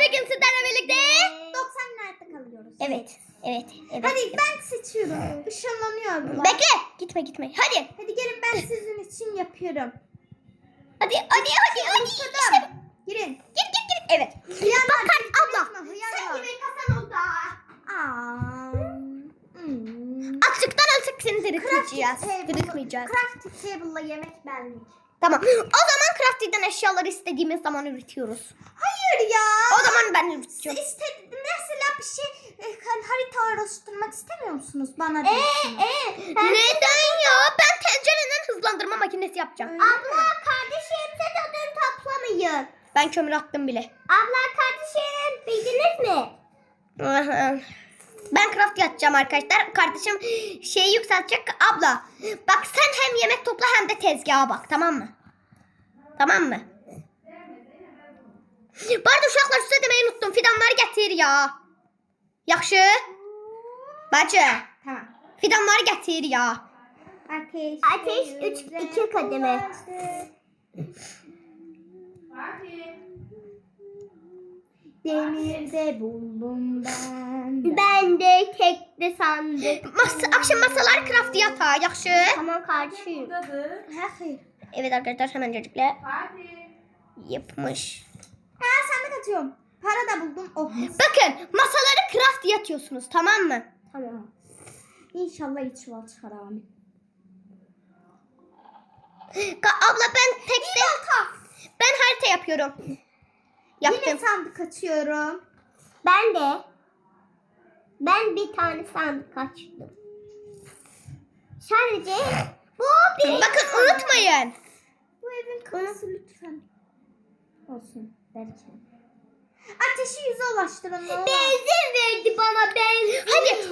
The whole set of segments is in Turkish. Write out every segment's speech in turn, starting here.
bugün sizlerle birlikte 90 lirada kalıyoruz. Evet. Hadi ben seçiyorum. Işınlanıyor bu. Bekle. Gitme. Hadi. Hadi gelin ben sizin için yapıyorum. Hadi. İşte. Girin. Gir. Evet. Bak kart abla. Sen gibi kasan oldu. Açlıktan ölsek seni dırıtmayacağız. Crafting table'la yemek benlik. Tamam. O zaman crafting'den eşyaları istediğimiz zaman üretiyoruz. Hayır ya. O zaman ben üreteceğim. Mesela bir şey harita oluşturmak istemiyor musunuz bana diyorsunuz? Neden ya? Ben tencereden hızlandırma makinesi yapacağım. Abla kardeşim sen odun toplamayın. Ben kömür attım bile. Abla kardeşim bildiniz mi? Ben craft yapacağım arkadaşlar. Kardeşim şeyi yükseltecek. Abla bak sen hem yemek topla hem de tezgaha bak, tamam mı? Tamam mı? Bu arada uşaqlar size demeyi unuttum. Fidanları getir ya. Yaxşı. Bacı. Tamam. Fidanları getir ya. Ateş 2 kademe. Demirde buldum ben. Ben de tekli sandık. Akşam masalar craft yatağa. Yaxşı. Tamam kardeşim. Hayır. Evet arkadaşlar hemencecikle yapmış. Sandık atıyorum. Para da buldum. Oh. Bakın masaları craft yatıyorsunuz, tamam mı? Tamam. İnşallah hiç çuval çıkar abi. Abla ben tekte ben harita yapıyorum. Yaptım. Yine sandık açıyorum. Ben de. Ben bir tane sandık açtım. Sadece bu bir. Bakın unutmayın. Bu evin kapısı lütfen. Olsun derken. Ateşi yüze ulaştırın. Ne olur. Benzin verdi bana benzin.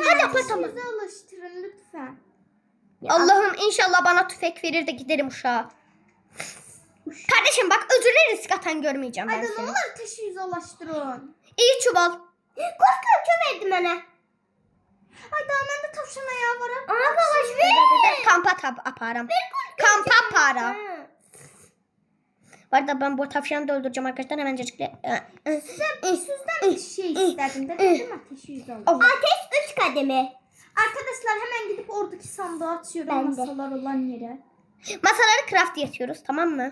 Hadi apatalım. Yüze ulaştırın lütfen. Allah'ım inşallah bana tüfek verir de giderim uşağa. Kardeşim bak özürle risk atan görmeyeceğim ben Hadi ne seni. olur ateşi yüze ulaştırın. İyi çuval. Korkunç verdi bana. Ay daha bende tavşan ayağı var. Arkadaş ver. Kampa aparam. Kampa aparam. Bu arada ben bu tavşanı da öldüreceğim arkadaşlar hemencecikle. Sizden bir şey isterdim. Dedim ateşi yüze ulaştırın. Ateş 3 kademe. Arkadaşlar hemen gidip oradaki sandığı açıyorum. Ben de. Masalar olan yere. Masaları craft yatıyoruz, tamam mı?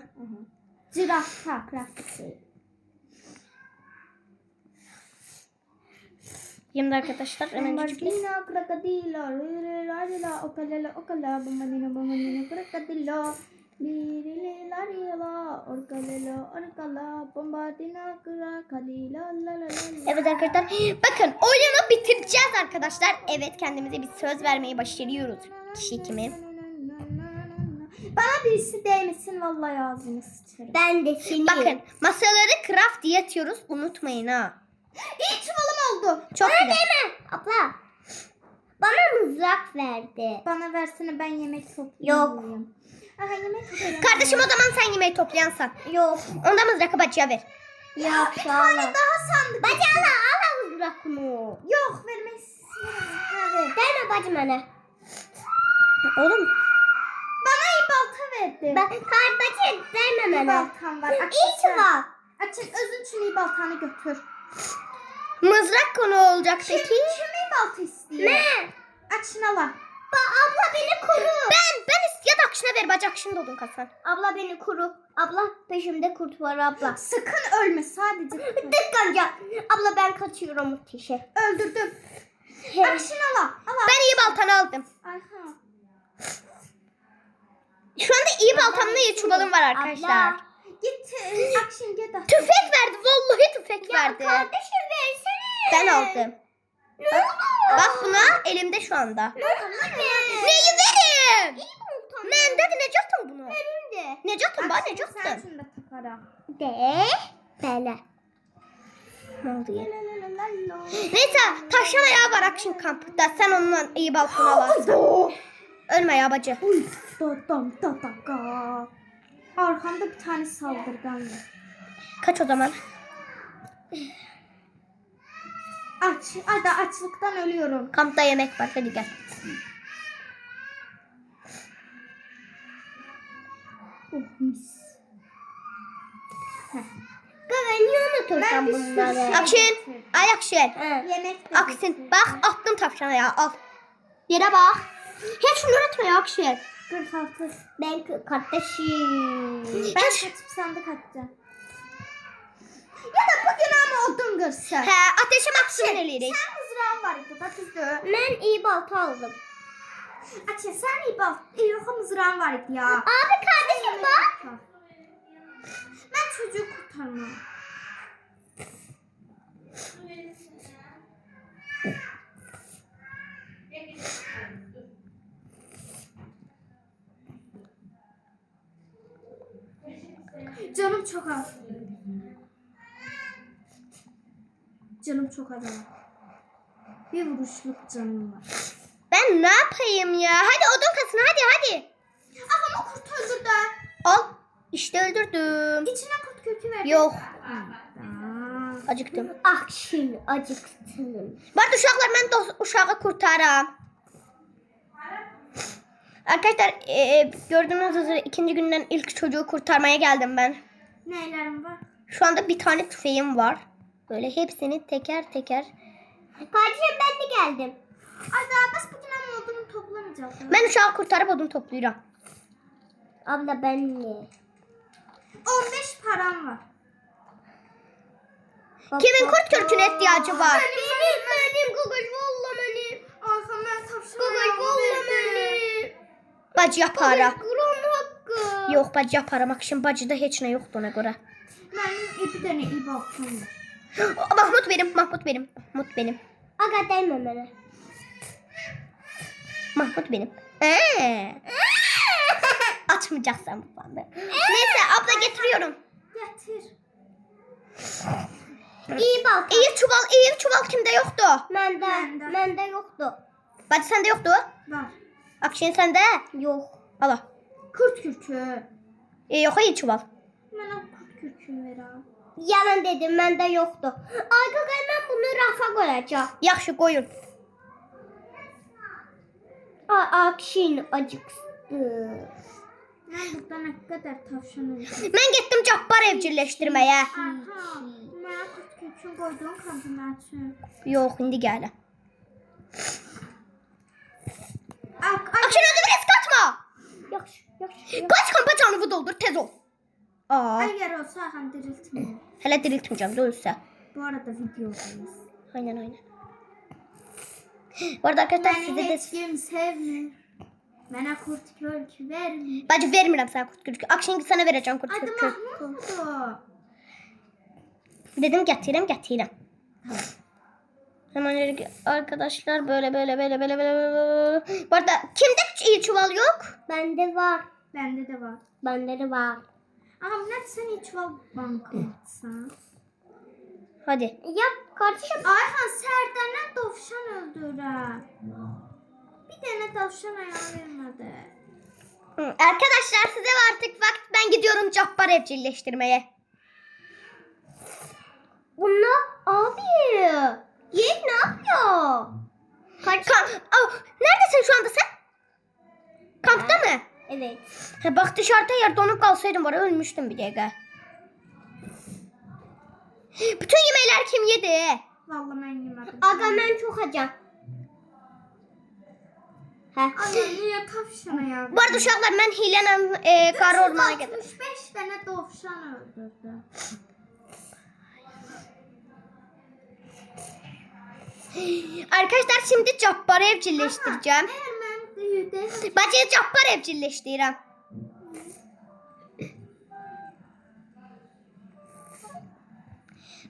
Zirafa craft. Şimdi arkadaşlar hemencecikle. Bambardino, crocodilo, ririraririla, okalala, okala, bambardino, crocodilo, liririrarila, orkalala, orkala, bambardino, crocodilo, lalalala. Evet arkadaşlar. Bakın oyunu bitireceğiz arkadaşlar. Evet kendimize bir söz vermeyi başarıyoruz. Kişi kimi? Bana birisi değmesin vallahi ağzını sıçarım. Ben de seni. Bakın masaları craft yatıyoruz. Unutmayın ha. İyi çuvalım oldu. Çok güzel. Abla. Bana mızrak verdi. Bana versene ben yemek Yok. toplayayım. Aha yemek toplayayım. Kardeşim o zaman sen yemeği toplayansan. Yok. Onda mızrakı bacıya ver. Yok. Bir tane daha sandık. Bacana al mızrakımı. Yok vermek istiyorum. Evet. Verme bacım bana. Oğlum. Bana iyi balta verdi. Ben kardeşim verme İyi bana. baltam var. İyi çuval. Açın özün için iyi baltanı götür. Mızrak konu olacak Kim peki. iyi balta istiyor? Ne? Açın ala. Abla beni koru. Ben ya da akşına ver bacak şimdi odun kasan. Abla beni koru. Abla peşimde kurt var abla. Sakın ölme sadece. Dıkkanca. Abla ben kaçıyorum ateşe. Öldürdüm. Açın ala. Ala. Ben iyi baltanı aldım. Ayha. Şu anda iyi baltamla iyi çuvalım var arkadaşlar. Abla. Git akşam gel. Tüfek verdi. Vallahi tüfek verdi. Kardeşim versene. Ben aldım. Ne olur? Bak buna elimde şu anda. Ne olur? Neyi verim? İyi baltam. Ben dedi Necat'ım bunu. Benim de. Necat'ım bana Sen Necat'ım. şunu da takara. De. Böyle. Ne oldu ya? Lalalala. Neyse tavşan ayağı var akşam kampta. Sen onunla iyi balkona alarsın. Ölme ya bacı. Uy. Dodam dadaka. Arkamda bir tane saldırgan var. Kaç o zaman? Hadi açlıktan ölüyorum. Kampta yemek var hadi gel. Oh mis. Güveniyor götürsen bir bunları? sürü- Akşin. Ay Akşin. He. Yemek de Aksin. getir. Bak attım tavşana ya. Al. Yere bak. Hiç şunu unutma ya Akşin. 46. Ben kardeşim. Ben kaçıp sandık atacağım. Ya da bugün ama odun kırsa. He ateşe maksimum eləyirik. Sen mızrağın var idi da düzdür. Ben iyi balta aldım. Açın sen iyi bak. Yox mızrağın var idi ya. Abi kardeşim bak. Ben çocuğu kurtarmam. Canım çok az. Canım çok az. Bir vuruşluk canım var. Ben ne yapayım ya? Hadi odun kasın hadi. Ama kurt öldürdü. Al. İşte öldürdüm. İçine kurt kökü verdi. Yok. Aa. Acıktım. Akşin acıktım. Var uşaqlar mən də uşağı kurtaram. Arkadaşlar gördüğünüz üzere ikinci günden ilk çocuğu kurtarmaya geldim ben. Neylerim var? Şu anda bir tane tüfeğim var. Böyle hepsini teker teker. Kardeşim ben de geldim. Ay daha biz bugün ama odunu toplamayacağız. Ben uşağı kurtarıp odun topluyorum. Abla ben de. 15 param var. Kimin kurt kürküne ihtiyacı var? Benim Google valla benim. Arkamdan tavşan Google valla benim. Bacı yapara. Kuran hakkı. Yok bacı yaparam. Akşam bacıda heç nə yoxdur ona görə. Benim bir tane iyi baltam var. Mahmut benim. Mahmut benim. Aga değme bana. Mahmut benim. Açmayacaksan bu bandı. Neyse abla getiriyorum. Getir. İyi balta. İyi çuval kimde yoktu? Mende yoktu. Bacı sende yoktu. Var. Akşin sende. Yok. Allah. Kurt kürkü. Yok iyi çuval. Bana kurt kürkü ver ha. Yalan dedim mende yoktu. Aga ben bunu rafa koyacağım. Yaxşı koyun. Akşin acıktı. Ben burada ne kadar tavşan öldüm. Mən getdim Cabbar evcilleşdirməyə. Aha. Bana kurt kürkü koyduğun kombinasyon. Yox, indi gələ. Ak. Akşin özü biraz kaçma. Yaxşı. Kaç kampa canını doldur tez ol. Aa, Eğer olsa Hakan diriltmiyor. hələ diriltməyəcəm də ölsə. Bu arada videodayız. Aynen. Bu arada arkadaşlar Beni size de... hiç kim sevmiyor. Bana kurt kürkü vermiyor. Bacı vermirəm sənə kurt kürkü. Akşin sana verəcəm kurt Adı kürkü. Mahmut'du. Dedim gətirəm. Hemen arkadaşlar böyle. Bu arada kimde iyi çuval yok? Bende var. Bende de var. Bende de var. Ama ne sen hiç çuval banka atsan. Hadi. Yap kardeşim. Ayhan Serdar'la tavşan öldürer. Bir tane tavşan ayağı vermedi. Arkadaşlar size artık vakit, ben gidiyorum Cabbar evcilleştirmeye. Bunlar abi. Yiğit ne yapıyor? Neredesin şu anda sen? Kampta mı? Evet. Ha, bak dışarıda yer donup kalsaydım var ya, ölmüştüm bir dakika. Bütün yemekler kim yedi? Vallahi ben yemedim. Aga ben çok acım. Ay niye tavşan ayağı? Bu arada uşaqlar ben hileyle qarı ormana gidiyorum. 65 tane tavşan öldürdü. Arkadaşlar şimdi Cabbar'ı evcilleştireceğim. Eğer ben büyüdüm. Bacıya Cabbar evcilleştireceğim.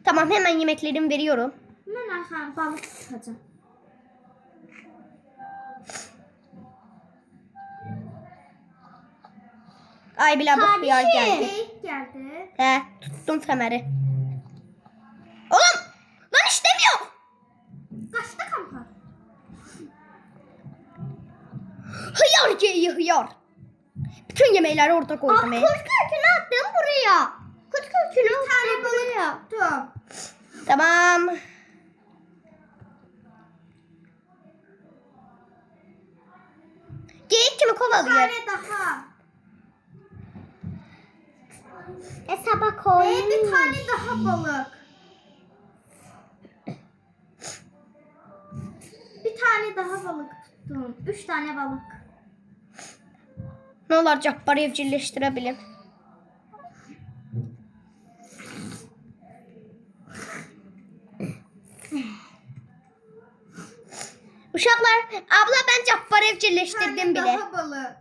Tamam, hemen yemeklerimi veriyorum. Ben Ayhan balık tutacağım. Ay bile bu hıyar geldi. Geyik geldi. He, tuttum femeri. Oğlum lan işlemiyor. Kaçtı kampa. Hıyar geyi hıyar. Bütün yemekleri orada koydum. Kurt kürkünü attım buraya. Kurt kürkünü attım buraya. Tuttum. Tamam. Geyik kimi Bir kovalıyor? tane daha. Hesaba koy. Bir tane daha balık. tane daha balık tuttum. 3 tane balık. Ne olar Cabbarı evcilleştirebilirim. Uşaklar, abla ben Cabbarı evcilleştirdim bile. Daha balık.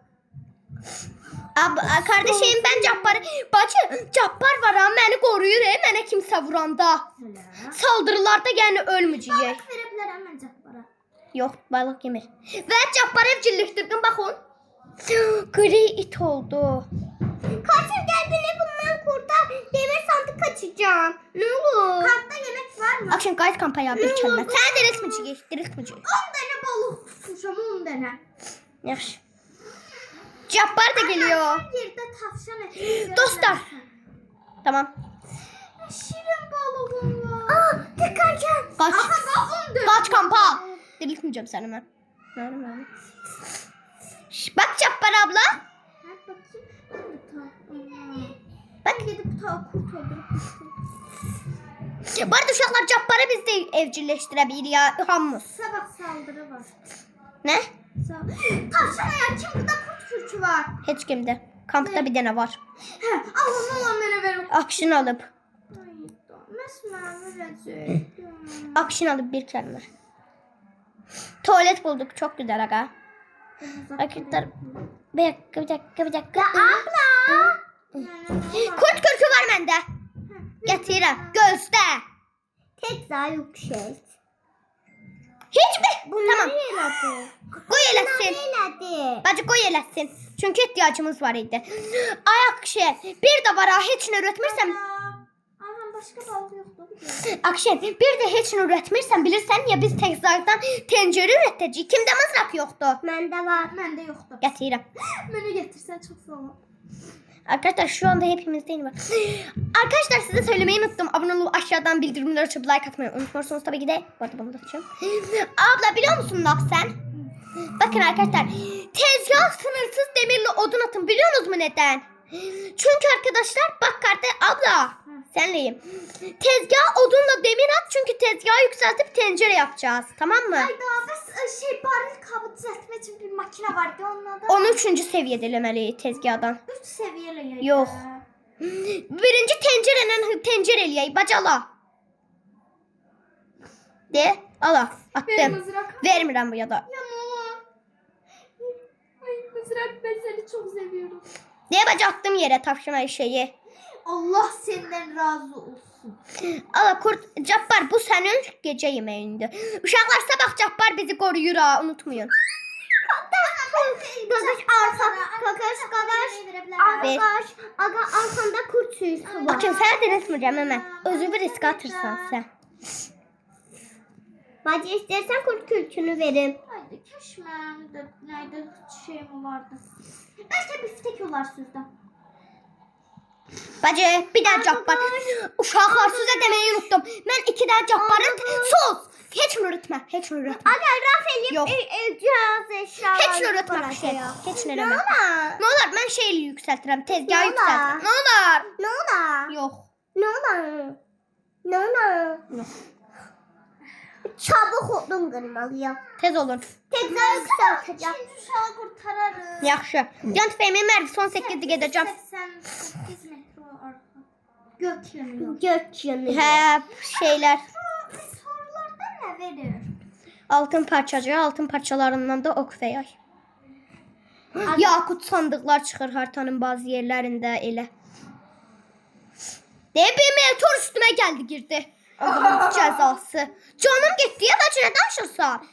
Kardeşim ben Cabbarı... Bacı, Cabbar var ha, məni qoruyur mənə kimsə vuranda. Saldırılarda yəni ölməyəcək. Balık verebilir hemen Cabbar'a. Yox, balıq yemir. Və Cabbarı evcilleşdirdim, baxın. Gri it oldu. Kaçır gel beni bundan kurtar. Demir sandık kaçacağım. Ne olur? Kartta yemek var mı? Akşam qayıt kampanya bir kəlmə. Sənə diriltməyəcək. 10 tane balık tutmuşam 10 tane. Yaxşı. Cabbar da geliyor. Her yerde tavşan eti. Dostlar. Tamam. Şirin balığım var. Aa kaçacağım. Kaç. Aha bak 14. Kaç kampa. Diriltmeyeceğim seni ben. Vermem. Bak Cabbar abla. Her bakayım. Allah. Bak. Ben gidip ta kurt öldürüp Bu arada uşaqlar Cabbarı biz de evcilleştirebilir ya hamımız. sabah saldırı var. Ne? Tavşan ayağı kim burada kurt kürkü var. Heç kimde. Kampta bir dene var. He Allah'ım bana ver. Action alıp. Ay mesmer verecek. Action alıp bir kəlmə. Tuvalet bulduk. Çok güzel aga. Arkadaşlar. Bir dakika. Abla. Kurt kürkü var bende. Getirəm. Gözdə. Tek daha yüksek. Hiç mi? Tamam. Yeladı. Qoy eləsin. Yeladı. Bacı qoy eləsin. Çünkü ihtiyacımız var idi. Ay Akşen. Bir de var ha heç nə öğretmirsəm. Aman başka balık yoktu. Akşen bir de heç nə öğretmirsəm bilirsən ya biz tekzardan tencere üretəcəyik. Kimdə mızraq yoxdur? Bende var. Bende yoktu. Gətirəm. Beni getirsen çok sağ ol. Arkadaşlar şu anda hepimizde yeni var. Arkadaşlar size söylemeyi unuttum. Abone olup aşağıdan bildirimleri açıp like atmayı unutmuyorsunuz tabii ki de. Bu arada bunu da açacağım. Abla biliyor musun ne yap sen? Bakın arkadaşlar. Tezgah sınırsız demirli odun atın. Biliyorsunuz mu neden? Çünkü arkadaşlar bak kardeş abla. Senleyim. Tezgah odunla demir at. Çünkü tezgahı yükseltip tencere yapacağız. Tamam mı? Ay daha biz baril kabı düzeltme için bir makine vardı onunla da. 13. seviyede demeli tezgahdan. 3 seviyeli yaydı. Yok. Birinci tencerenin tencereliği bacala. De ala Benim attım. mızrak. Vermirəm bu ya da. Ya mama. Ay mızrak ben seni çok seviyorum. De bacı attım yere tavşan şeyi. Allah senden razı olsun. Ala kurt Cabbar bu senin gece yemeğinde. Uşaklar sabah Cabbar bizi koruyur ha unutmayın. Gagaş arka. Ver. Gagaş. Aga arkanda kurt sürüsü var. Bakın sen de resmeyeceğim hemen. Özü bir risk atırsan sen. Bacı istersen kurt kürkünü verim. Haydi keşmem de nerede şey mi vardı? Belki biftek yolar sizden. Bacı bir daha Cabbar. Uşaklar size demeyi unuttum. Ben iki daha Cabbar'ın sus. Hiç mi öğretme? Hiç mi öğretme? Aga Rafael'im Yok. cihaz eşyaları. Hiç mi öğretme bir şey? Hiç ne demek? Ola? Ne olur ben şeyi yükseltirim. Tezgahı Ne yükseltirim. olar? Ne olur? Ne ola? Yok. Ne ola? Ne ola? Yok. Çabuk odun kırmalıyım. Tez olun. Tekrar yükselteceğim. Üçüncü uşağı kurtararız. Yaxşı. Can tüfeğimin mərvi son 8'i gedəcəm. 88 metre arka. Gök yanıyor. Gök yanıyor. Hə, şeylər. Sorularda ne verir? Altın parçacığı, altın parçalarından da ok və yay. Yakut sandıqlar çıxır haritanın bazı yerlərində elə. Bir meteor üstüme geldi girdi. Allah'ın cezası. Canım gitti ya bacı ne danışırsan?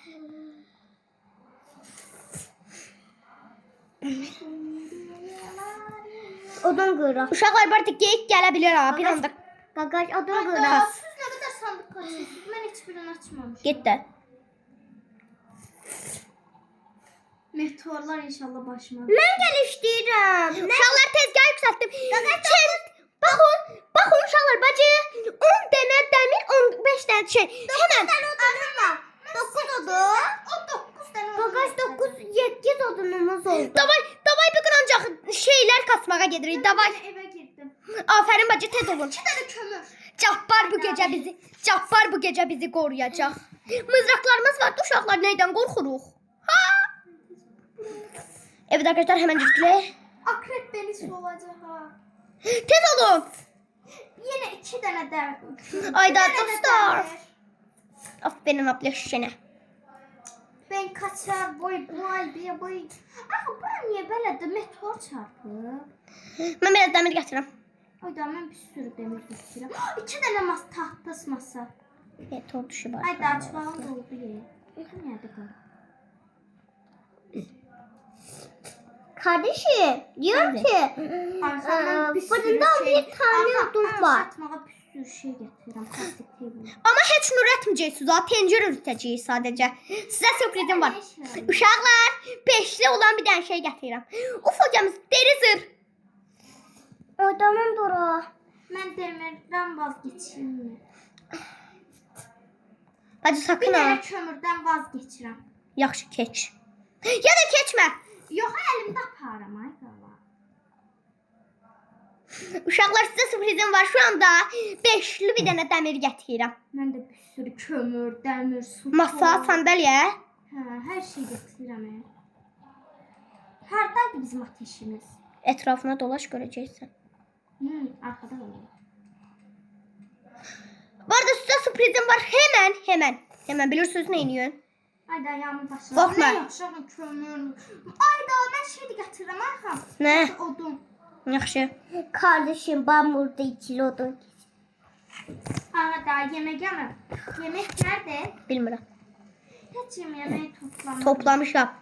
Odun kırır. Uşaqlar bu arada geyik gelebilir ha bir anda. Gagaş odun Hatta kırır. siz ne kadar sandık açıyorsunuz? Ben hiçbirini açmamışım. Gitti. Meteorlar inşallah başıma. Ben geliştiririm. Uşaqlar tezgah yükselttim. Bakın uşaqlar bacı 10 dənə dəmir 15 dənə şey. Hemen. odunum var. 9 odun. O 9 tane Gagaş 8 odunumuz oldu. Davay bugün ancaq şeylər kasmağa gedirik. Davay. Ben eve girdim. Aferin bacı tez olun. 2 tane kömür. Cabbar bu gece bizi koruyacak. Mızraklarımız var. Uşaqlar neyden qorxuruq? Ha! Evet arkadaşlar hemen ciddi. Akrep beni solacak ha. Tez olun. Yine 2 tane der. Ayda dostlar. Aferin abla şişene. Ben kaçar boy boy. Aha bana niye böyle de meteor çarpıp? Ben biraz demir gətirirəm. Ayda ben bir sürü demir götürürüm. 2 tane tahtası masa. Meteor düşü var. Ayda açmağım da oldu ya. Nerede kaldı? Kardeşim diyorum ki Arkamdan fırından bir tane odun var. Satmağa bir sürü şey getiririm. Plastik table. Ama heç nur etməyəcəksiniz. Ha, pencere ürtəcəyik sadəcə. Sizə sürprizim var. Uşaqlar, beşli olan bir dənə şey gətirirəm. Ufacamız deri zırh. Odamın duru. Ben demirden vazgeçeyim mi? Bacı Bir sakın ha. tane kömürden vazgeçirəm. Yaxşı keç. Ya da keçmə. Yok elimde param ay qala. Uşaqlar sizə sürprizim var. Şu anda beşli bir dənə dəmir gətirirəm. Ben de bir sürü kömür, demir, su. Masa, kol. sandalye. Ha, her şey getirirəm. Haradaydı bizim ateşimiz? Etrafına dolaş görəcəksən. Arkada var. Bu arada sizə sürprizim var. Hemen bilirsiniz nə ediyorsun? Ayda ayağımın başına. Korkma. Ne yapacağım kömür. Ayda ben şey de getiririm Ayhan. Nə? Odun. Yaxşı. Kardeşim ben burada 2 odun. Aha daha yemek yemem. Yemek nerede? Bilmirəm. Hiç yemeği toplamadım. Toplamışam.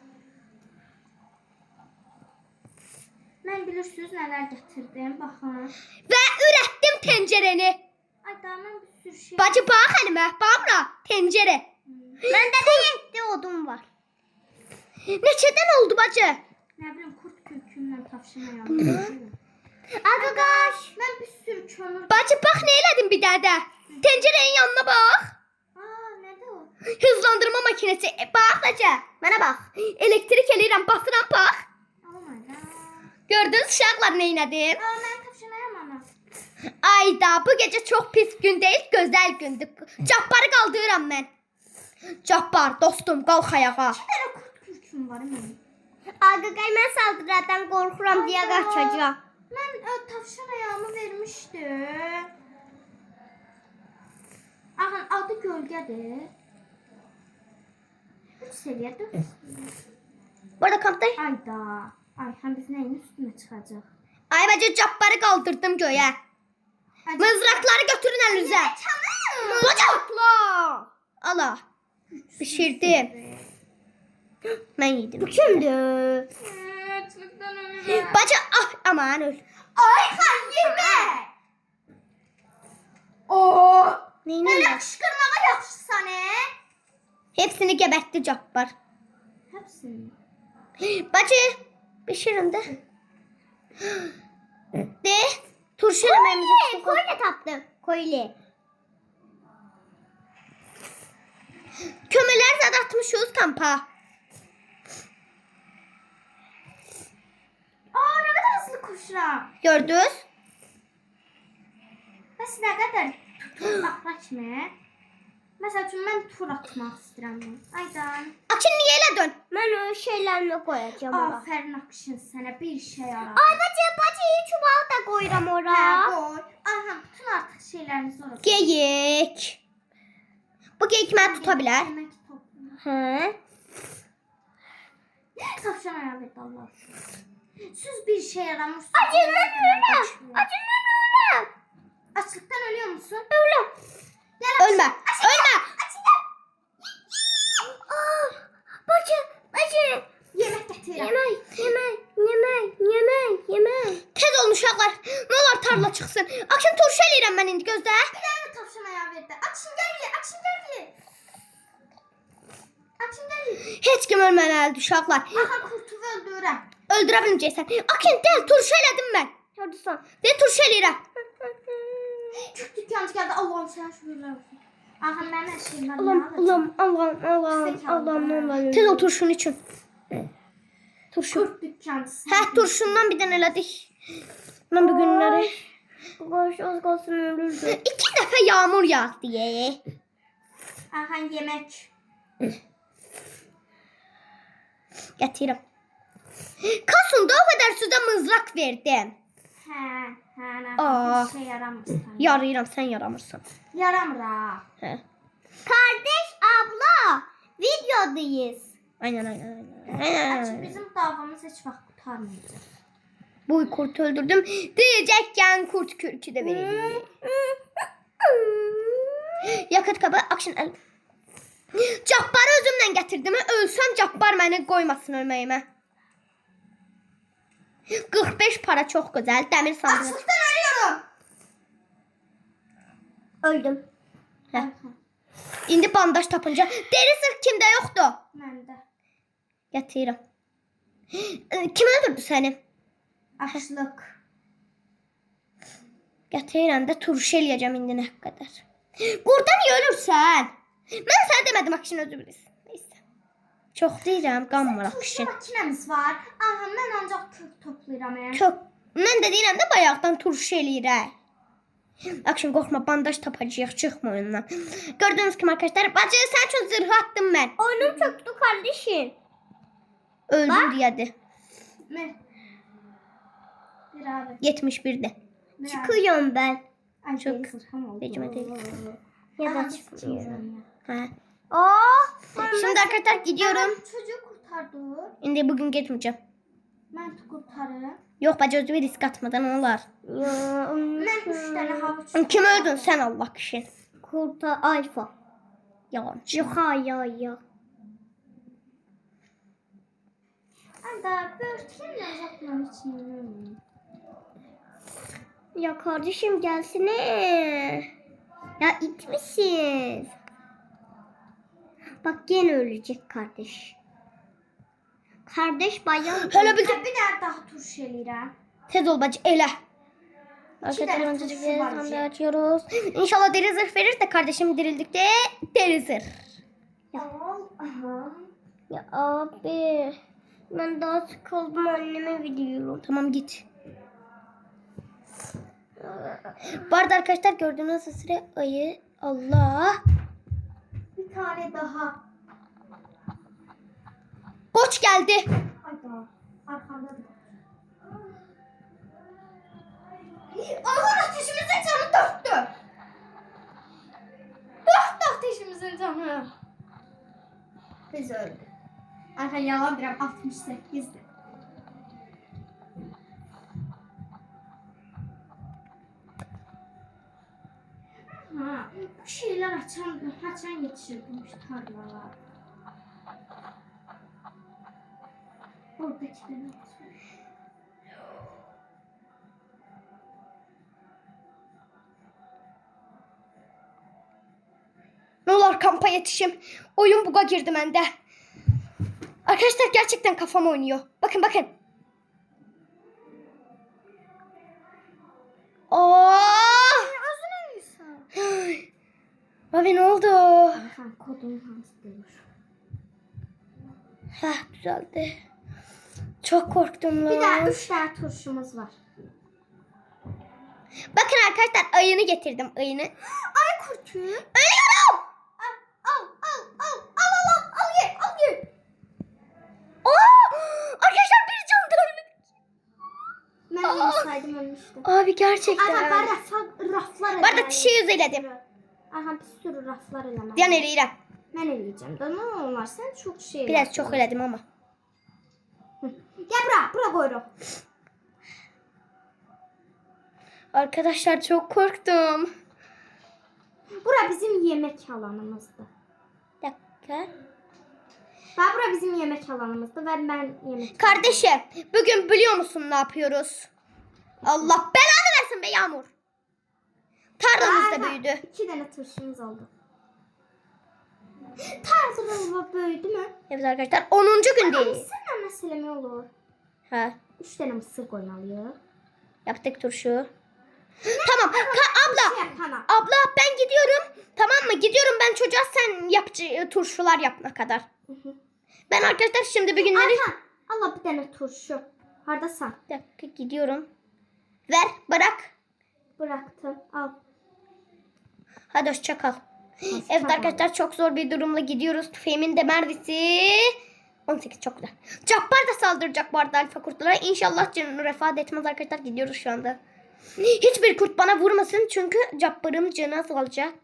Ben bilirsiniz neler getirdim. Bakın. Və ürətdim pəncərəni. Ayda ben bir sürü şey. Bacı bax əlimə. Bax bura. Pəncərə. Bende de 7 odun var. Neçədən oldu bacı? Ne bileyim kurt kökünden tavşana yandım. Arkadaş. Ben bir sürü kömür. Bacı bax nə elədin bir dənə də. Pəncərənin yanına bax. Ne de o? Hızlandırma makinesi. Bax bacı. Mənə bax. Elektrik eləyirəm, basıram bax. Oh my god. Gördünüz uşaqlar nə elədim? Ben tavşana yamam. Ayda bu gecə çox pis gün deyil, gözəl gündür. Cabbarı qaldırıram mən. Cabbar dostum qalx ayağa. Bir tane kurt kürküm var benim. Arkadaş ben saldırıdan korkuram diye kaçacağım. Ben tavşan ayağımı vermiştim. Ağın adı gölgedir. 3 seviye 4 seviye. Bu arada kampdayım. Ayda. Ayhan biz neyin üstüne çıkacak? Ay bacı cabbarı qaldırdım göyə. Mızraqları götürün əlinizə. Bacaqla. Ala. Pişirdim. Mən yedim. Kimdi? Açlıktan ölüyorum. Bacı ah aman öl. Ayhan yeme. Oo. Neynə? Öyle kışkırmağa yaxşı sana. Hepsini gebərtdi cabbar. Hepsini. Bacı pişirin də. De. Turşu eləməyimizi. Koyla taptım. Koyla. Kömürlər zad atmışız kampa. Ne kadar hızlı koşuram. Gördünüz? Bəs nə qədər atmaq mı? Məsəl üçün mən tur atmaq istəyirəm. Aydan. Akın niyə elədin? Ben o şeylerimi koyacağım oraya. Aferin Akşin sənə bir şey yarar. Ay bacı çuval da koyuram oraya. Qoy. Ayhan bütün artıq şeylərimizi oraya. Geyik. Bu geyik məni tuta bilər. Yemək topla. Hı? Tavşan ayağı verdi Allah. Siz bir şey yaramırsınız. Acından ölüm. Acından ölüm. Açlıktan ölüyor musun? Ölüm. Gel Ölmə. Ölmə. Bacı. Yemək gətirirəm. Yemek. Tez olun uşaqlar. Nə olar tarla çıxsın. Akşam turşu eləyirəm mən indi gözlə. Bir dənə də tavşan ayağı verdi. Akşin gəl. Akşin gəl. Heç kim ölməməlidir uşaqlar. Aha kurtu öldürürəm. Öldürə bilməyəcəksən. Akın gəl turşu elədim mən. Gördün. De turşu eləyirəm. Kürt dükkancı geldi. Allah'ım sen şükürler olsun. Aha ben her şeyim var. Allah'ım. Tez ol turşunun üçün. Turşu. Kürt dükkancısı. Hə turşundan bir dənə elədik. Mən bu günləri Koş az kalsın ölürdü. 2 dəfə yağmur yağdı. Aha yemek. Gətirirəm. Kasında o qədər sizə mızraq verdim. Aa. Bir şey yaramırsan. Yarayıram, sən yaramırsan. Yaramır ha. Hə. Kardeş abla videodayız. Aynen aynen. Açık aynen. bizim davamız hiç vaxt kurtarmayacak. Bu kurt öldürdüm. Diyecekken kurt kürkü de verelim. Yakıt kabı action el. Cabbarı özümlə gətirdim. Ölsəm Cabbar məni qoymasın ölməyimə. 45 para çox gözəl. Dəmir sandığı. Açlıktan ölüyorum. Öldüm. Hə. İndi bandaj tapınca deri sırf kimdə yoxdur. Ben de. Gətirirəm. Kim öldürdü səni? Açlık. Gətirirəm də turşu eləyəcəm indi nə qədər. Burada niyə ölürsən? Mən sənə demədim action özü bilirsən. Neyse. Çox deyirəm, qanmır Turşu action. makinemiz var. Aha ben ancak kök toplayıram. Kök. Mən də deyirəm də bayaqdan turşu eləyirək. Action qorxma, bandaj tapacağıq, çıxma oyundan. Gördüyünüz kimi arkadaşlar, bacı sən üçün zırh attım mən. Oyunum çöktü kardeşim. Öldüm deyədi. Ne? Bir abi. 71'de. Bir abi. Çıkıyorum ben. Ay Çok- çok zırhım oldu. Necime değil. Ya da Aha, çıkmıyorum. Ha. Oh. Şimdi arkadaşlar gidiyorum. Çocuğu kurtardı. İndi bugün gitmeyeceğim. Ben kurtarırım. Yok bacı özü risk atmadan olar. Ya, Ben 3 tane havuç. Kim öldün sen Allah kişi. Kurta alfa. Yalancı. Yuha ya. Anda börtken yazatmam için. Ya kardeşim gelsene. Ya itmişsin. Bak gene ölecek kardeş. Kardeş bayan. Hele bir Bir daha turşu eləyirəm. tez ol bacı ele. İki Arkadaşlar tane önce turşu var sandığı şey. açıyoruz. İnşallah deri zırh verir de kardeşim dirildikçe deri zırh. Aha. Ya abi. Ben daha sıkıldım anneme gidiyorum. Tamam git. Bu arada arkadaşlar gördüğünüz üzere ayı Allah. Bir tane daha. Koç geldi. Ay daha. Arkamda bir. Allah ateşimizin canı dörttü. Dörttü ateşimizin canı. Biz öldük. Arka yalan bir 68'di. Ha, bu şeyler açan yetişirdim şu tarlalar. Oradakileri açıyor. Ne olur kampa yetişim. Oyun buga girdi bende. Arkadaşlar gerçekten kafam oynuyor. Bakın bakın. Abi ne oldu? Arkan kodum hamstırmış. Heh düzeldi. Çok korktum lan. Bir daha 3 tane turşumuz var. Bakın arkadaşlar ayını getirdim ayını. Ay kurtu. Ölüyorum. Al ye. Arkadaşlar bir can dönmek. Ben olsaydım ölmüştüm. Abi gerçekten. Aha ben raflar Bu arada şey yüzeyledim. Aha bir sürü raflar eləməm. Yan eləyirəm. Mən eləyəcəm də nə olar sən çox şey Biraz elədin. çok elədim ama. Gəl bura qoyuruq. Arkadaşlar çok korktum. Bura bizim yemək alanımızdır. Bir dakika. Bax bura bizim yemək alanımızdır və mən yemək. Kardeşim bugün biliyor musun ne yapıyoruz? Allah belanı versin be Yağmur. Tarlamız da büyüdü. 2 dənə turşumuz oldu. Tarlamız böyüdü mü? Evet arkadaşlar 10. gündeyiz. Sənə məsələ nə olur? Ha, 3 dənə mısır qoymalıyıq. yaptık turşu. Tamam abla. Şey yapana. Abla ben gidiyorum. Tamam mı? Gidiyorum ben çocuğa sen turşular yapana kadar. Ben arkadaşlar şimdi bir günleri... Arkan, Allah bir dənə turşu. Hardasan? Bir dakika gidiyorum. Ver bırak. Bıraktım. Al. Hadi hoşça kal. Evet arkadaşlar çok zor bir durumla gidiyoruz. Tüfeğimin de mermisi 18 çok güzel. Cabbar da saldıracak bu arada alfa kurtlara. İnşallah canını refat etmez arkadaşlar. Gidiyoruz şu anda. Hiçbir kurt bana vurmasın çünkü Cabbar'ım canı azalacak.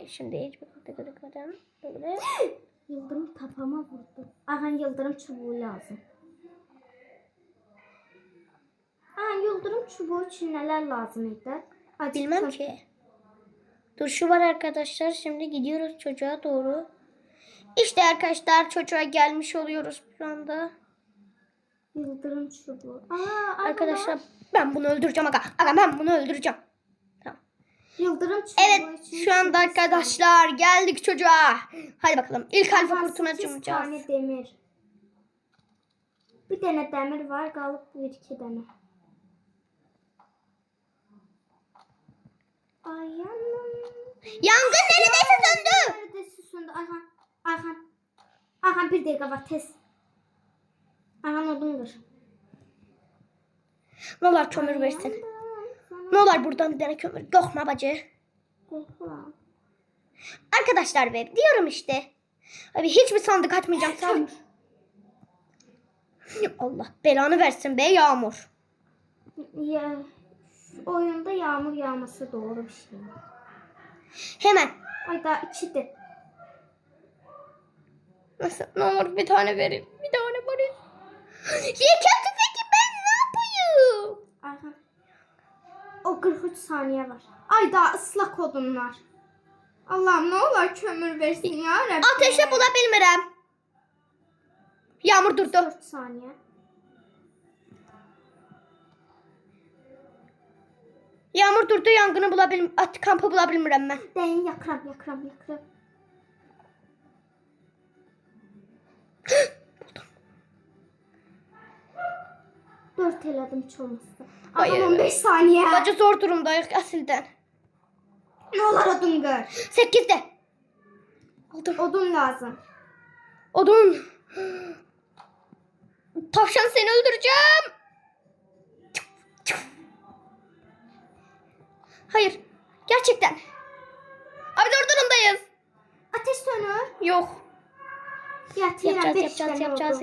Şimdi hiçbir kurta gözükmeden böyle. Yıldırım tapama vurdu. Aha yıldırım çubuğu lazım. Aha yıldırım çubuğu için neler lazım idi? Bilmem ki. Dur şu var arkadaşlar. Şimdi gidiyoruz çocuğa doğru. İşte arkadaşlar çocuğa gelmiş oluyoruz şu anda. Yıldırım çubuğu. Arkadaşlar ben bunu öldüreceğim aga. Aga ben bunu öldüreceğim. Tamam. Yıldırım çubuğu Evet için şu anda 8 arkadaşlar geldik çocuğa. Hadi bakalım. İlk alfa Aha, kurtuna 8 açılacağız. tane demir. Bir tane demir var. Kalıp 1-2 tane. Ay yanım. Yangın neredeyse söndü. Neredeyse söndü. Aha bir dakika var tez. Aha odundur. Ne olur kömür versin. Ne olur buradan bir tane kömür. Korkma bacı. Korkma. Arkadaşlar be diyorum işte. Abi hiçbir sandık açmayacağım. Tamam. Allah belanı versin be Yağmur. Ya, oyunda yağmur yağması doğru bir şey. Hemen. Ay daha içi Nasıl? Ne olur bir tane verin. Bir tane verin. Yeter tüfeki ben ne yapayım? Aha. O 43 saniye var. Ay daha ıslak odunlar. Allah'ım ne olur kömür versin ya Rabbim. Ateşe bulabilmirəm. Yağmur durdu. 4 saniye. Yağmur durdu. Yangını kampı bulabilmirəm mən. Deyin yakram. 4 elədim hiç olmazsa. Hayır. Aha 15 saniye. Bacı zor durumdayıq əsildən. Ne olur odun gör. 8'de. Aldım. Odun lazım. Odun. Tavşan seni öldüreceğim. Hayır. Gerçekten. Abi zor durumdayız. Ateş sönür. Yok. Yatırım 5 tane Yapacağız.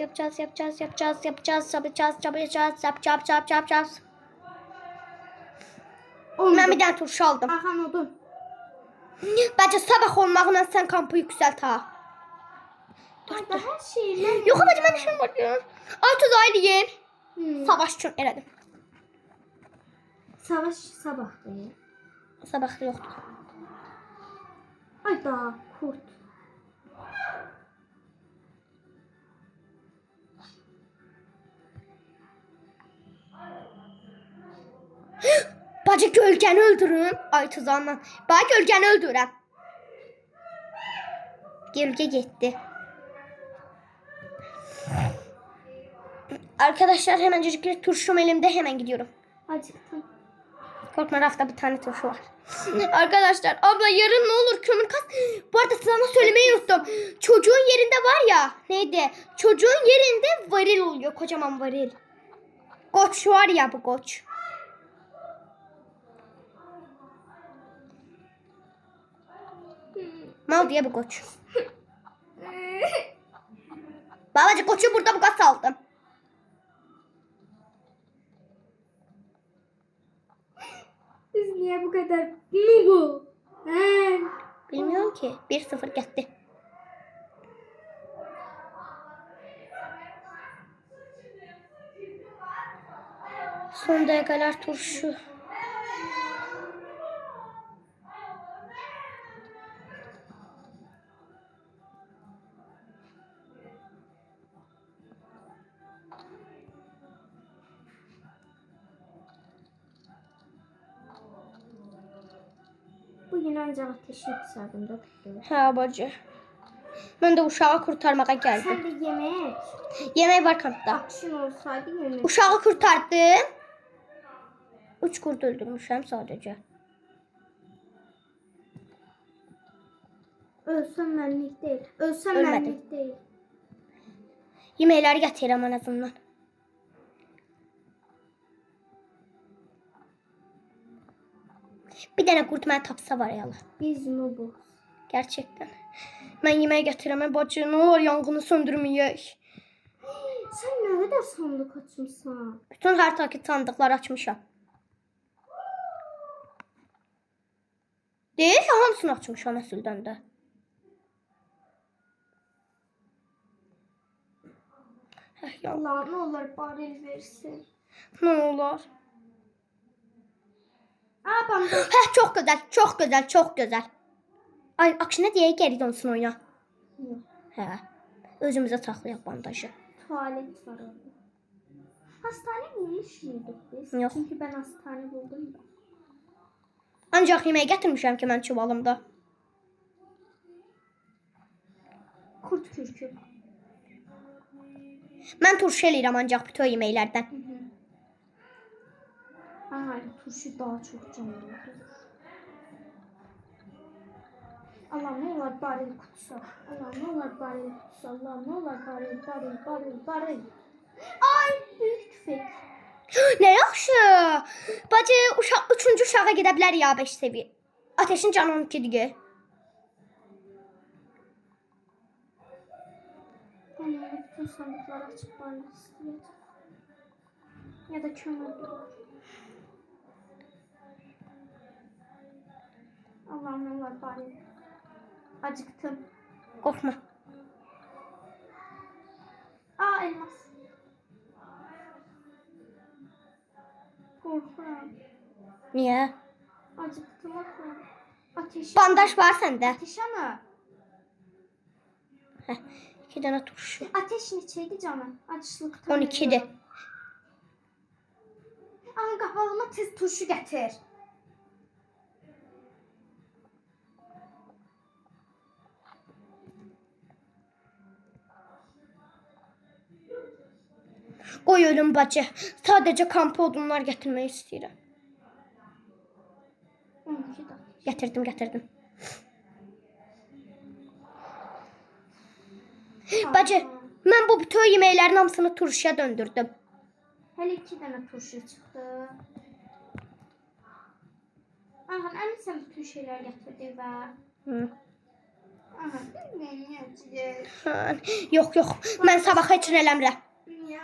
Ben bir tane turşu aldım. Aha odun. Bence sabah olmağına sen kampı yükselt ha. Orada her şeyle. Yok bacım ben işim var ya. Artık aileyim. Savaş için elədim. Savaş sabah değil. Sabah yoktu. Ay daha kurt. Bacı gölgəni öldürüm. Ay tuzağından. Bak gölgəni öldürəm. Gölge gitti. Arkadaşlar hemencik bir turşum elimde hemen gidiyorum. Acıktım. Korkma rafta bir tane turşu var. Arkadaşlar abla yarın ne olur kömür kas. Bu arada sana söylemeyi unuttum. Çocuğun yerinde var ya neydi? Çocuğun yerinde varil oluyor. Kocaman varil. Koç var ya bu koç. Mal diye bir koç. Babacık koçu burada bu gaz aldım. Biz niye bu kadar ne bu? Bilmiyorum ki. 1-0 gitti. Son dakikalar turşu. Bugün ancak ateşi yükseldim de tuttum. Ha bacı. Ben de uşağı kurtarmaya geldim. Sen de yemek. Yemek var kampta. Akşam olsaydı yemek. Uşağı kurtardım. 3 kurt öldürmüşüm sadece. Ölsem benlik değil. Ölsem Ölmedim. benlik değil. Yemekleri getirəm en azından. Bir dənə qurt mənə tapsa var ya. Biz nubuz. Gerçekten. Ben yemeğe getiremem bacı. Ne olur yangını söndürmeyek. Sen ne kadar sandık açmışsın? Bütün her takip sandıkları açmışam. Değil ya, hamısını açmışam əslində də. Ya, Allah ne olur baril versin. ne olur. Aa bana Çok güzel, çok güzel, çok güzel. Ay, akşına diye geri dönsün oyuna. Hə. Özümüzə saxlayaq bandajı. tuvalet var orada. Hastane bulmuş muyduk biz? Yok. Çünkü ben hastane buldum da. Ancaq yeməyi gətirmişəm ki, mən çuvalımda. Kurt kürkü. Mən turşu eləyirəm ancaq bütün yeməklərdən. Hayır, turşu daha çok canlı. Allah ne olur baril kutusu. Allah ne olur baril kutusu. Allah ne olur baril. Ay büyük tüfek. Nə yaxşı. Bacı, uşaq 3-cü uşağa gedə bilər ya 5 seviyə. Ateşin canı 12-dir. Ben yani bütün sandıkları açıp baril isteyeceğim. Ya da kömür olur. Allah'ım ne olur baril. Acıktım. Qorxma. Aa elmas. Korkuyorum. Niyə? Acıktım bakma. Ateş. Bandaj var səndə. Ateş ana. Hə. 2 dənə turşu. Ateş neçeydi canım? Açlıktan. 12-dir. Ama kapalıma tez turşu getir. Qoy ölüm bacı. Sadəcə kampa odunlar gətirmək istəyirəm. 12 de. Gətirdim. Bacı, mən bu bütün yeməklərin hamısını turşuya döndürdüm. Hele 2 tane turşu çıktı. Aha emin sen bütün şeyler getirdin ve. Hı. Aha bilmiyorum ya. Hə. Yox. Mən sabaha üçün eləmirəm. Niye?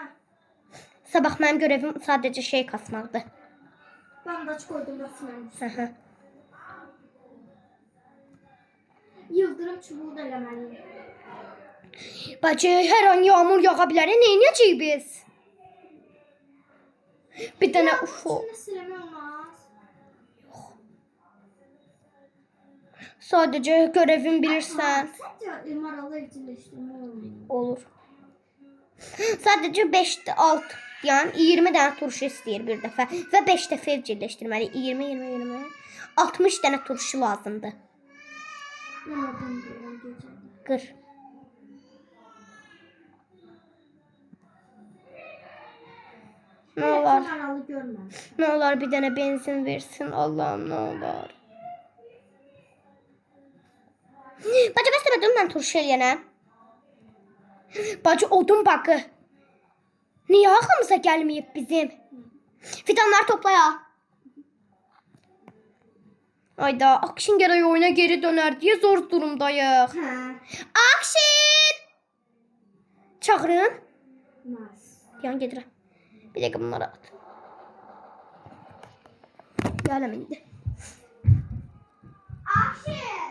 Sabah mənim görevim sadəcə şey kasmaqdır. Bandaj koydum da sınırmış. Hı. Yıldırım çubuğu da eləməliyim. Bacı, hər an yağmur yağa bilər. Nə edəcəyik biz? Bir dənə UFO. Şimdi sileme olmaz. Sadəcə görevim bilirsən. Sence maralı evcilleştirme olmuyor. Olur. Sadəcə 5 6 yəni 20 dənə turşu istəyir bir dəfə və 5 dəfə evcilleşdirməli. 20. 60 dənə turşu lazımdır. Nereden böyle gece? Qır. Nə olar? Maralı görmemiş. Nə olar bir dənə benzin versin Allahım, nə olar? Bacı, bəs demədim mən turşu eləyənə. Bacı, odun bakı. Niyə ağlımıza gəlməyib bizim? Fidanları toplayaq. Ayda, Akşin gərək oyuna geri dönər deyə zor durumdayıq. Akşin! Çağırın. Nasıl? Yan gedirəm. Bir dəqiqə bunları at. Gələm indi. Akşin!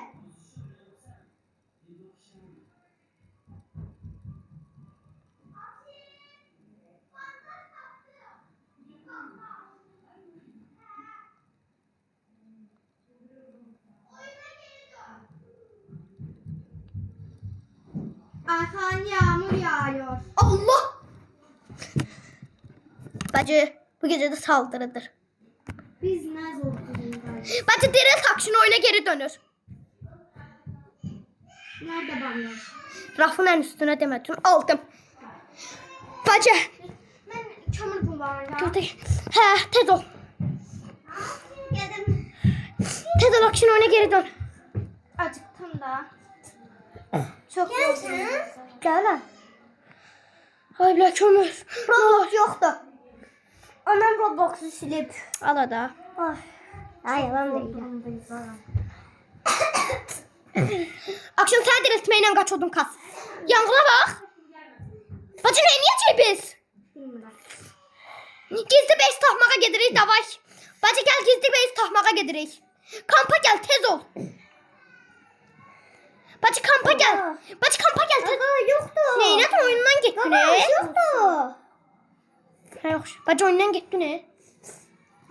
Arkan yağmur yağıyor. Allah! Bacı, bu gece de saldırıdır. Biz ne zor durumdayız. Bacı, direkt Akşin oyuna geri dönür. Nerede bandaj? Rafın en üstüne demedim. Aldım. Bacı. Ben kömür kullanacağım. Gördük. He, tez ol. Yedim. Tez ol, Akşin oyuna geri dön. Acıktım da. Çok yoruldum. Gel lan. Ay bile kömür. Roblox yoktu. Anam Roblox'u silip. Al da. Ay. Ay yalan Zor değil. durumdayız ha. Akşam sen diriltmeyle kaçıyordun kas. Yangına bak. Bacı ne yiyeceğiz biz? Bilmirəm. Gizli beş tahmağa gedirik davay. Bacı gel gizli beş tahmağa gedirik. Kampa gel tez ol. Bacı kampa gel. Bacı kampa gel tez. Yoktu. Neynədin oyundan getdi ne? Yoktu. Ha yok. Bacı oyundan getdi ne?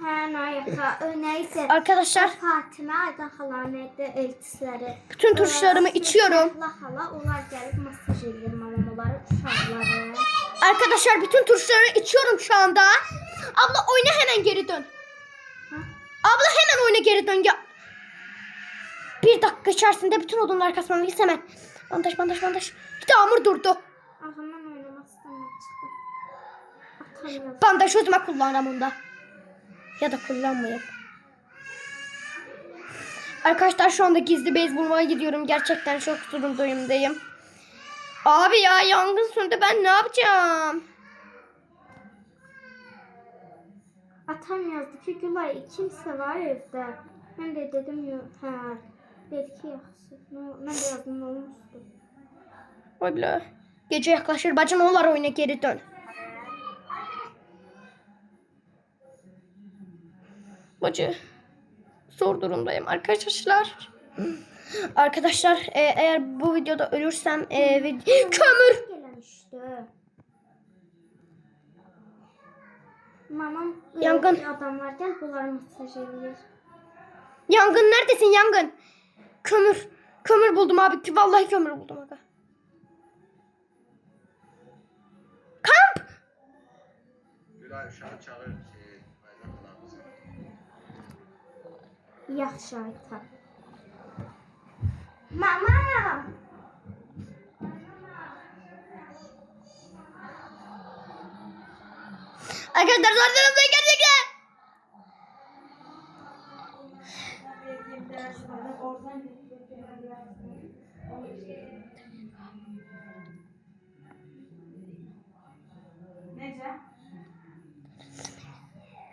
Hə, nəyəsə, nəysə. Arkadaşlar Fatimə Aydan xalanın evdə elçiləri. bütün turşularımı içiyorum. Allah hala onlar gəlib masaj edir mamaları, uşaqları. Arkadaşlar bütün turşuları içiyorum şu anda. Abla oyuna hemen geri dön. Ha? Abla hemen oyuna geri dön ya. Bir dakika içerisinde bütün odunlar kasmalıyız hemen. Bandaj bandaj bandaj. Yağmur durdu. Ağamdan oynamaq istəmək çıxdı. Atamıyor. Bandaj özüme kullanam onda. Ya da kullanmayayım. Arkadaşlar şu anda gizli bez bulmaya gidiyorum. Gerçekten çok durumdayım. Abi ya yangın söndü, ben ne yapacağım? Atam yazdı ki Gülay kimsə var evdə. Mən də dedim yox. Hə. Dedi ki yaxşı. Mən də yazdım nə olmuşdu. Oy bile. Gece yaklaşır. Bacı ne olur oyuna geri dön. Bacı. Zor durumdayım arkadaşlar. Arkadaşlar eğer bu videoda ölürsem kömür. Gələmişdi. Mamam Yangın. adamlar gəl bunları masaj edir. Yangın neredesin yangın? Kömür. Kömür buldum abi. Vallahi kömür buldum aga. Kamp. Gülay uşağı çağır Aydan xalamızı. Yaxşı Aytan. Mama! Arkadaşlar zor durumdayım gerçekten.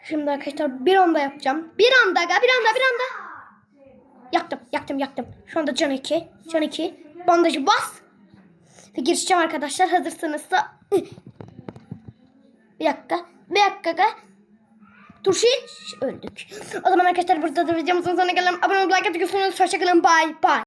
Şimdi arkadaşlar bir anda yapacağım. Bir anda aga, bir anda. Yaktım. Şu anda can 2. Bandajı bas. Ve girişeceğim arkadaşlar. Hazırsınızsa. Bir dakika aga. Turşu hiç öldük. O zaman arkadaşlar burada da videomuzun sonuna gelelim. Abone olmayı, like atmayı, hoşçakalın. Bye.